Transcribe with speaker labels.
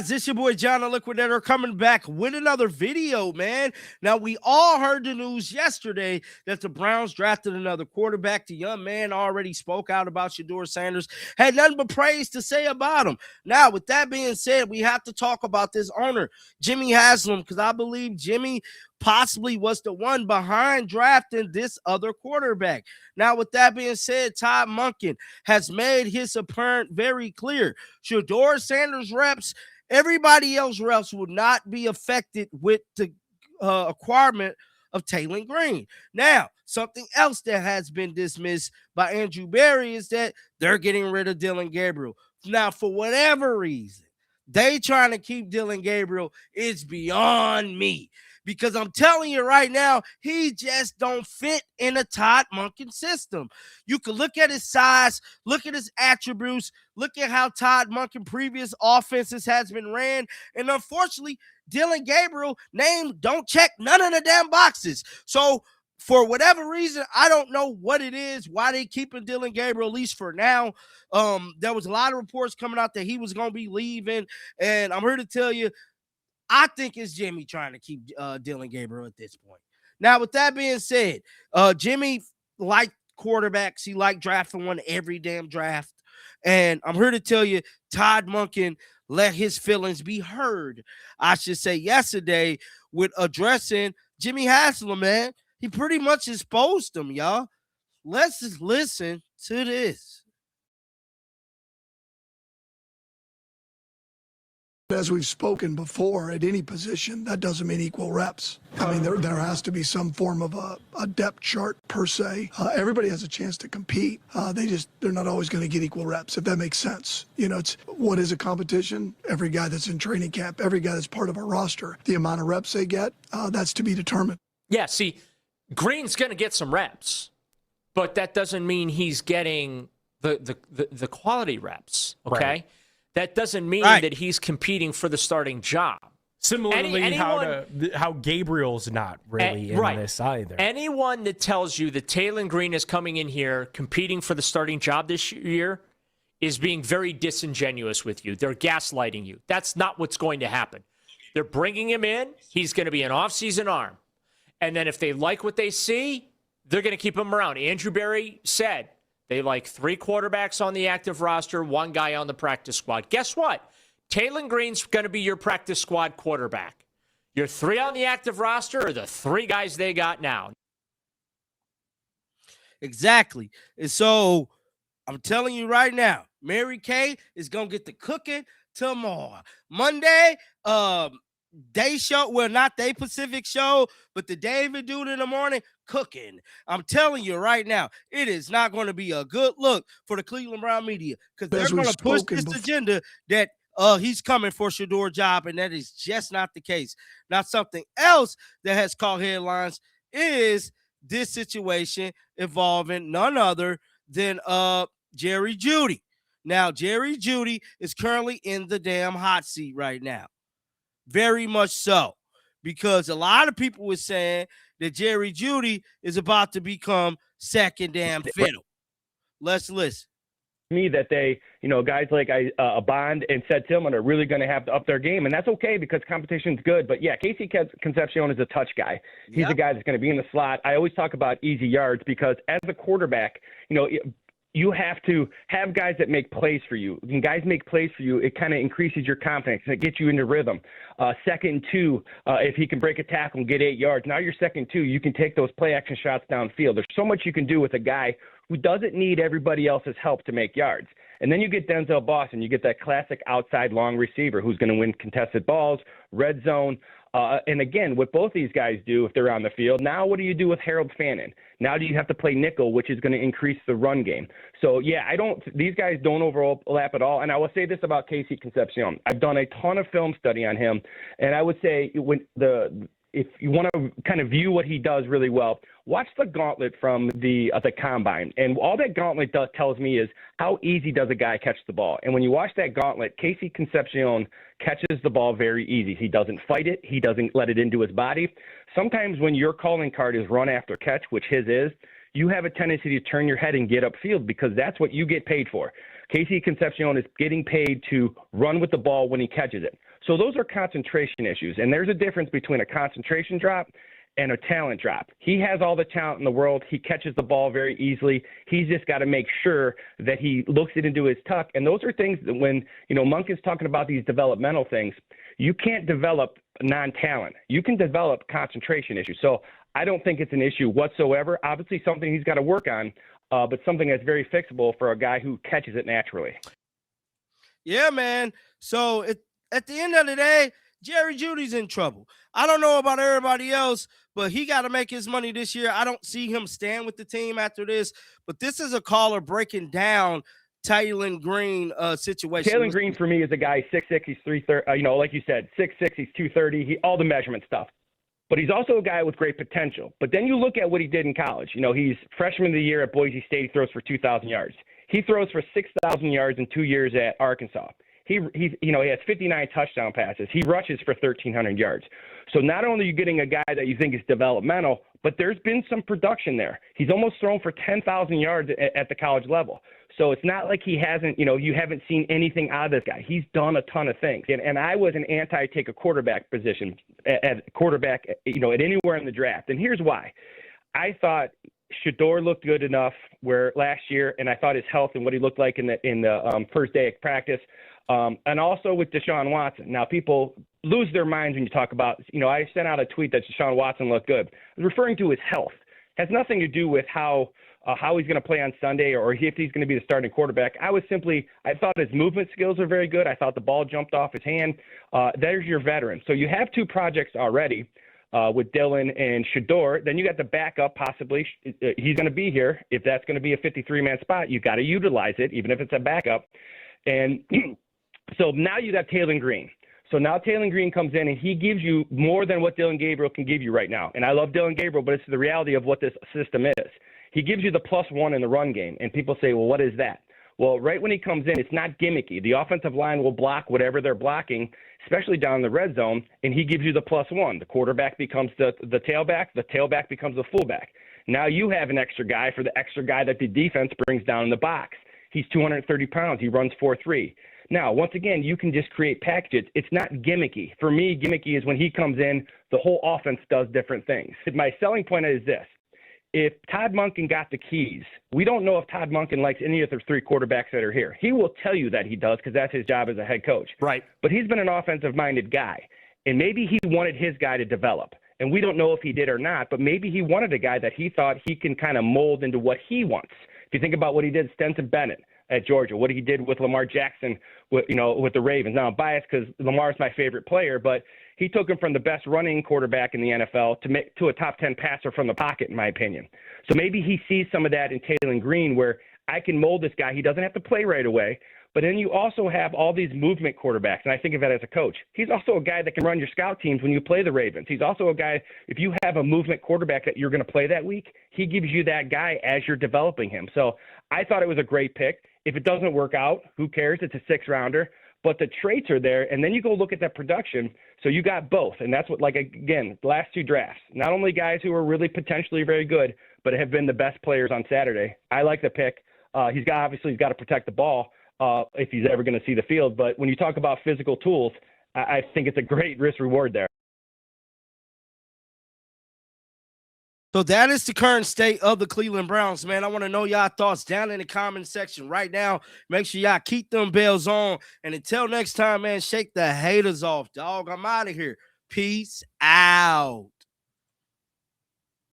Speaker 1: guys, this your boy John the Liquidator coming back with another video, man. Now, we all heard the news yesterday that the Browns drafted another quarterback. The young man already spoke out about Shedeur Sanders, had nothing but praise to say about him. Now, with that being said, we have to talk about this owner, Jimmy HASLAM, because I believe Jimmy possibly was the one behind drafting this other quarterback. Now, with that being said, Todd Monken has made his apparent very clear. Shedeur Sanders reps, everybody else reps will not be affected with the acquirement of Taylor Green. Now, something else that has been dismissed by Andrew Berry is that they're getting rid of Dillon Gabriel. Now, for whatever reason, they trying to keep Dillon Gabriel is beyond me. Because I'm telling you right now, he just don't fit in a Todd Monken system. You can look at his size, look at his attributes, look at how Todd Monken previous offenses has been ran, and unfortunately, Dillon Gabriel name don't check none of the damn boxes. So for whatever reason, I don't know what it is, why they keeping Dillon Gabriel, at least for now. There was a lot of reports coming out that he was going to be leaving, and I'm here to tell you, I think it's Jimmy trying to keep Dillon Gabriel at this point. Now, with that being said, Jimmy liked quarterbacks. He liked drafting one every damn draft. And I'm here to tell you, Todd Monken let his feelings be heard, I should say, yesterday with addressing Jimmy HASLAM, man. He pretty much exposed him, y'all. Let's just listen to this.
Speaker 2: As we've spoken before, at any position, that doesn't mean equal reps. I mean, there has to be some form of a depth chart per se. Everybody has a chance to compete. They're not always going to get equal reps, if that makes sense. You know, it's what is a competition? Every guy that's in training camp, every guy that's part of a roster, the amount of reps they get, that's to be determined.
Speaker 3: Yeah, see, Green's going to get some reps, but that doesn't mean he's getting the quality reps, okay? Right. That doesn't mean that he's competing for the starting job.
Speaker 4: Similarly, how Gabriel's not really in this either.
Speaker 3: Anyone that tells you that Taylor Green is coming in here competing for the starting job this year is being very disingenuous with you. They're gaslighting you. That's not what's going to happen. They're bringing him in. He's going to be an offseason arm. And then if they like what they see, they're going to keep him around. Andrew Berry said, they like 3 quarterbacks on the active roster, 1 guy on the practice squad. Guess what? Taylor Green's going to be your practice squad quarterback. Your 3 on the active roster are the 3 guys they got now.
Speaker 1: Exactly. And so I'm telling you right now, Mary Kay is going to get the cooking tomorrow. Monday, day show, well, not day Pacific show, but the David dude in the morning cooking. I'm telling you right now, it is not going to be a good look for the Cleveland Brown media because they're going to push this agenda that he's coming for Shedeur job, and that is just not the case. Now, something else that has caught headlines is this situation involving none other than Jerry Judy. Now, Jerry Judy is currently in the damn hot seat right now. Very much so, because a lot of people were saying that Jerry Judy is about to become second damn fiddle. Let's listen.
Speaker 5: Me that they, guys like Bond and Seth Tillman are really going to have to up their game, and that's okay because competition's good. But yeah, Casey Concepcion is a touch guy. He's a guy that's going to be in the slot. I always talk about easy yards because as a quarterback, you have to have guys that make plays for you. When guys make plays for you, it kind of increases your confidence and it gets you into rhythm. 2nd and 2, if he can break a tackle and get 8 yards, now you're 2nd and 2, you can take those play action shots downfield. There's so much you can do with a guy who doesn't need everybody else's help to make yards. And then you get Denzel Boston. You get that classic outside long receiver who's going to win contested balls, red zone. And again, what both these guys do if they're on the field, now what do you do with Harold Fannin? Now do you have to play nickel, which is going to increase the run game? So, yeah, these guys don't overlap at all. And I will say this about Casey Concepcion. I've done a ton of film study on him, and I would say if you want to kind of view what he does really well, watch the gauntlet from the combine. And all that gauntlet tells me is how easy does a guy catch the ball. And when you watch that gauntlet, Casey Concepcion catches the ball very easy. He doesn't fight it. He doesn't let it into his body. Sometimes when your calling card is run after catch, which his is, you have a tendency to turn your head and get upfield because that's what you get paid for. Casey Concepcion is getting paid to run with the ball when he catches it. So those are concentration issues, and there's a difference between a concentration drop and a talent drop. He has all the talent in the world. He catches the ball very easily. He's just got to make sure that he looks it into his tuck. And those are things that when, Monk is talking about these developmental things, you can't develop non-talent. You can develop concentration issues. So I don't think it's an issue whatsoever. Obviously something he's got to work on, but something that's very fixable for a guy who catches it naturally.
Speaker 1: Yeah, man. So at the end of the day, Jerry Judy's in trouble. I don't know about everybody else, but he got to make his money this year. I don't see him stand with the team after this, but this is a caller breaking down Taylor Green situation.
Speaker 5: Taylor Green for me is a guy 6'6", he's 330, like you said, 6'6", he's 230, all the measurement stuff. But he's also a guy with great potential. But then you look at what he did in college. He's freshman of the year at Boise State. He throws for 2,000 yards. He throws for 6,000 yards in 2 years at Arkansas. He has 59 touchdown passes. He rushes for 1,300 yards. So not only are you getting a guy that you think is developmental, but there's been some production there. He's almost thrown for 10,000 yards at the college level. So it's not like he hasn't, you haven't seen anything out of this guy. He's done a ton of things. And I was an anti-take a quarterback position at quarterback, at anywhere in the draft. And here's why. I thought Shedeur looked good enough where last year, and I thought his health and what he looked like in the first day of practice, and also with Deshaun Watson. Now, people lose their minds when you talk about, I sent out a tweet that Deshaun Watson looked good. I was referring to his health. It has nothing to do with how he's going to play on Sunday or if he's going to be the starting quarterback. I thought his movement skills are very good. I thought the ball jumped off his hand. There's your veteran. So you have two projects already with Dillon and Shedeur. Then you got the backup possibly. He's going to be here. If that's going to be a 53-man spot, you got to utilize it, even if it's a backup. And so now you got Taylor Green. So now Taylor Green comes in and he gives you more than what Dillon Gabriel can give you right now. And I love Dillon Gabriel, but it's the reality of what this system is. He gives you the +1 in the run game. And people say, well, what is that? Well, right when he comes in, it's not gimmicky. The offensive line will block whatever they're blocking, especially down in the red zone, and he gives you the +1. The quarterback becomes the tailback becomes the fullback. Now you have an extra guy for the extra guy that the defense brings down in the box. He's 230 pounds. He runs 4.3. Now, once again, you can just create packages. It's not gimmicky. For me, gimmicky is when he comes in, the whole offense does different things. My selling point is this. If Todd Monken got the keys, we don't know if Todd Monken likes any of the three quarterbacks that are here. He will tell you that he does because that's his job as a head coach.
Speaker 3: Right.
Speaker 5: But he's been an offensive-minded guy, and maybe he wanted his guy to develop. And we don't know if he did or not, but maybe he wanted a guy that he thought he can kind of mold into what he wants. If you think about what he did, Stetson Bennett at Georgia, what he did with Lamar Jackson, with the Ravens. Now I'm biased because Lamar's my favorite player, but he took him from the best running quarterback in the NFL to a top 10 passer from the pocket, in my opinion. So maybe he sees some of that in Taylor Green, where I can mold this guy. He doesn't have to play right away. But then you also have all these movement quarterbacks, and I think of that as a coach. He's also a guy that can run your scout teams when you play the Ravens. He's also a guy, if you have a movement quarterback that you're going to play that week, he gives you that guy as you're developing him. So I thought it was a great pick. If it doesn't work out, who cares? It's a 6-rounder. But the traits are there, and then you go look at that production. So you got both, and that's what, again, the last two drafts, not only guys who are really potentially very good, but have been the best players on Saturday. I like the pick. He's got to protect the ball if he's ever going to see the field. But when you talk about physical tools, I think it's a great risk reward there.
Speaker 1: So that is the current state of the Cleveland Browns, man. I want to know y'all thoughts down in the comment section right now. Make sure y'all keep them bells on. And until next time, man, shake the haters off, dog. I'm out of here. Peace out.